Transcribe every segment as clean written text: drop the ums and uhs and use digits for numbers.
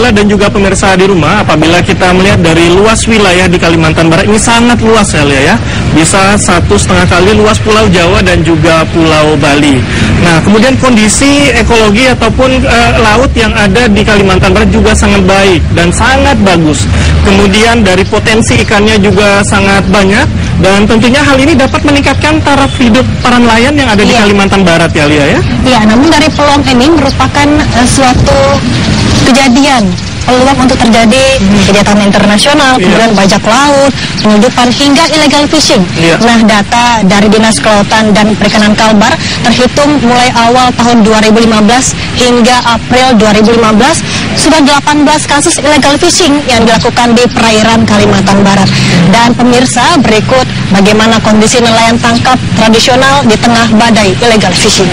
Camilla dan juga pemirsa di rumah, apabila kita melihat dari luas wilayah di Kalimantan Barat ini sangat luas ya, Lia, ya. Bisa 1,5 kali luas Pulau Jawa dan juga Pulau Bali. Nah, kemudian kondisi ekologi ataupun laut yang ada di Kalimantan Barat juga sangat baik dan sangat bagus. Kemudian dari potensi ikannya juga sangat banyak, dan tentunya hal ini dapat meningkatkan taraf hidup para nelayan yang ada di Kalimantan Barat ya, Lia, ya. Iya, namun dari peluang ini merupakan suatu kejadian, peluang untuk terjadi kejahatan internasional, kemudian bajak laut, penyelundupan hingga illegal fishing. Nah, data dari Dinas Kelautan dan Perikanan Kalbar terhitung mulai awal tahun 2015 hingga April 2015 sudah 18 kasus illegal fishing yang dilakukan di perairan Kalimantan Barat. Dan pemirsa, berikut bagaimana kondisi nelayan tangkap tradisional di tengah badai illegal fishing.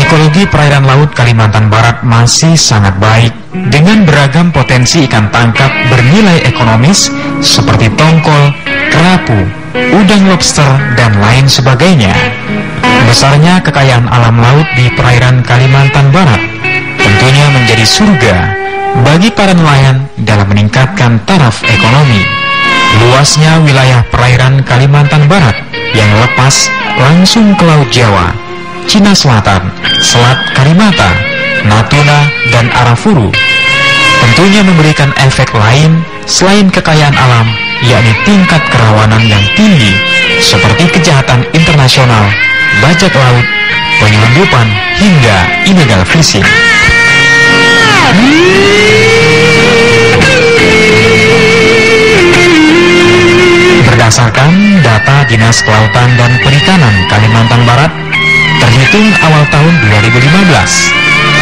Ekologi perairan laut Kalimantan Barat masih sangat baik dengan beragam potensi ikan tangkap bernilai ekonomis seperti tongkol, kerapu, udang lobster, dan lain sebagainya. Besarnya kekayaan alam laut di perairan Kalimantan Barat tentunya menjadi surga bagi para nelayan dalam meningkatkan taraf ekonomi. Luasnya wilayah perairan Kalimantan Barat yang lepas langsung ke Laut Jawa, Cina Selatan, Selat Karimata, Natuna, dan Arafuru tentunya memberikan efek lain selain kekayaan alam, yakni tingkat kerawanan yang tinggi seperti kejahatan internasional, bajak laut, penyelundupan, hingga illegal fishing. Berdasarkan data Dinas Kelautan dan Perikanan Kalimantan Barat, terhitung awal tahun 2015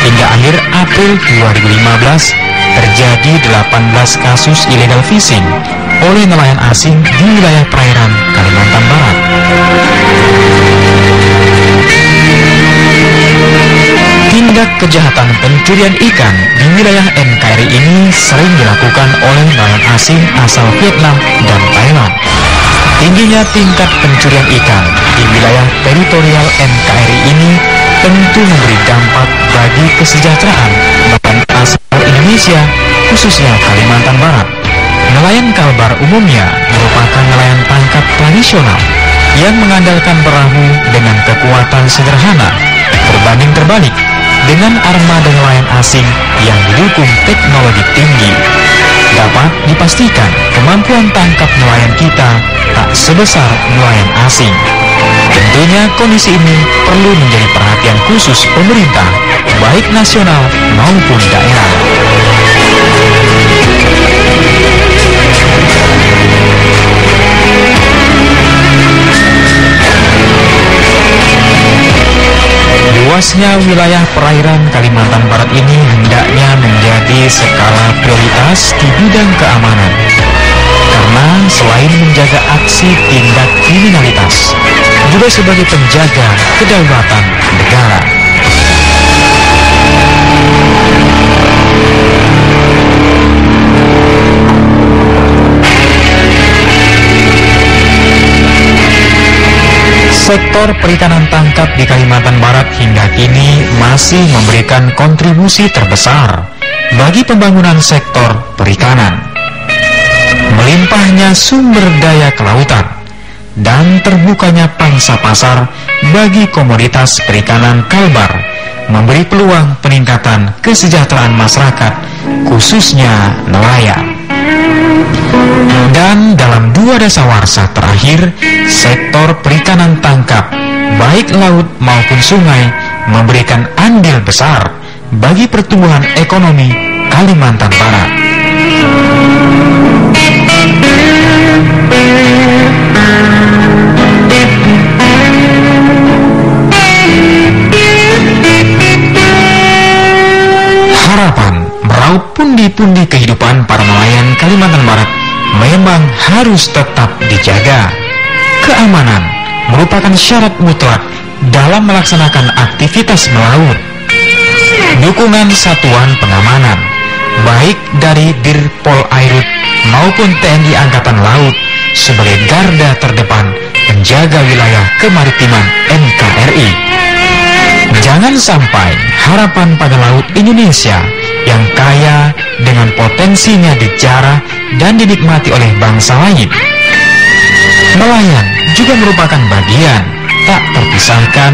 hingga akhir April 2015 terjadi 18 kasus illegal fishing oleh nelayan asing di wilayah perairan Kalimantan Barat. Tindak kejahatan pencurian ikan di wilayah NKRI ini sering dilakukan oleh nelayan asing asal Vietnam dan Thailand. Tingginya tingkat pencurian ikan di wilayah teritorial NKRI ini tentu memberi dampak bagi kesejahteraan nelayan asal Indonesia, khususnya Kalimantan Barat. Nelayan Kalbar umumnya merupakan nelayan tangkap tradisional yang mengandalkan perahu dengan kekuatan sederhana berbanding terbalik dengan armada nelayan asing yang didukung teknologi tinggi. Dapat dipastikan kemampuan tangkap nelayan kita tak sebesar nelayan asing. Tentunya kondisi ini perlu menjadi perhatian khusus pemerintah, baik nasional maupun daerah. Luasnya wilayah perairan Kalimantan Barat ini hendaknya menjadi skala prioritas di bidang keamanan. Karena selain menjaga aksi tindak kriminalitas, juga sebagai penjaga kedaulatan negara. Sektor perikanan tangkap di Kalimantan Barat hingga kini masih memberikan kontribusi terbesar bagi pembangunan sektor perikanan. Melimpahnya sumber daya kelautan dan terbukanya pangsa pasar bagi komoditas perikanan Kalbar memberi peluang peningkatan kesejahteraan masyarakat, khususnya nelayan. Dan dalam 2 dasawarsa terakhir, sektor perikanan tangkap, baik laut maupun sungai, memberikan andil besar bagi pertumbuhan ekonomi Kalimantan Barat. Harapan meraup pundi-pundi kehidupan para nelayan Kalimantan Barat memang harus tetap dijaga. Keamanan merupakan syarat mutlak dalam melaksanakan aktivitas melaut. Dukungan satuan pengamanan baik dari Dirpol Airut maupun TNI Angkatan Laut sebagai garda terdepan penjaga wilayah kemaritiman NKRI. Jangan sampai harapan pada laut Indonesia yang kaya dengan potensinya dijarah dan dinikmati oleh bangsa lain. Nelayan juga merupakan bagian tak terpisahkan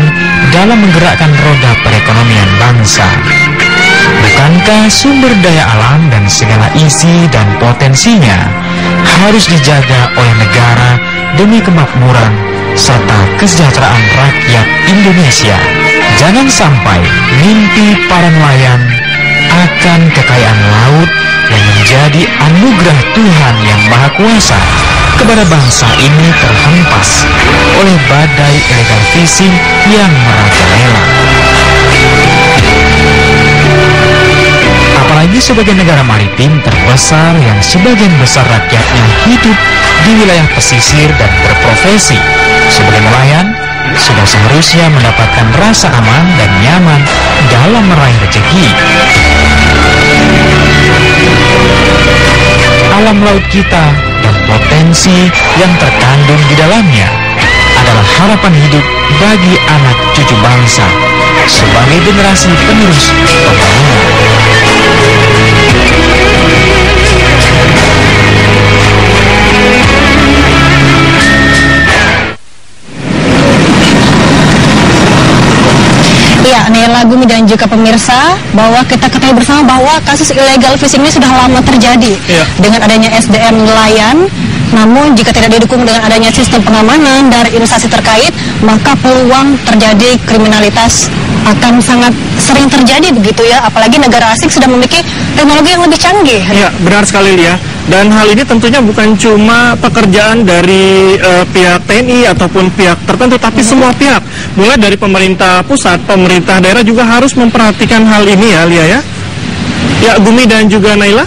dalam menggerakkan roda perekonomian bangsa. Bukankah sumber daya alam dan segala isi dan potensinya harus dijaga oleh negara demi kemakmuran serta kesejahteraan rakyat Indonesia? Jangan sampai mimpi para nelayan akan kekayaan laut yang menjadi anugerah Tuhan yang Maha Kuasa kepada bangsa ini terhempas oleh badai illegal fishing yang merajalela. Apalagi sebagai negara maritim terbesar yang sebagian besar rakyatnya hidup di wilayah pesisir dan berprofesi sebagai nelayan, sudah seharusnya mendapatkan rasa aman dan nyaman dalam meraih rezeki. Alam laut kita dan potensi yang terkandung di dalamnya adalah harapan hidup bagi anak cucu bangsa sebagai generasi penerus pembangunan. Ya, nih lagu dan juga pemirsa, bahwa kita ketahui bersama bahwa kasus illegal fishing ini sudah lama terjadi dengan adanya SDM nelayan. Namun jika tidak didukung dengan adanya sistem pengamanan dari instansi terkait, maka peluang terjadi kriminalitas akan sangat sering terjadi begitu ya. Apalagi negara asing sudah memiliki teknologi yang lebih canggih. Ya, benar sekali Lia. Dan hal ini tentunya bukan cuma pekerjaan dari pihak TNI ataupun pihak tertentu, tapi semua pihak. Mulai dari pemerintah pusat, pemerintah daerah juga harus memperhatikan hal ini ya, Lia ya. Ya, Gumi dan juga Naila.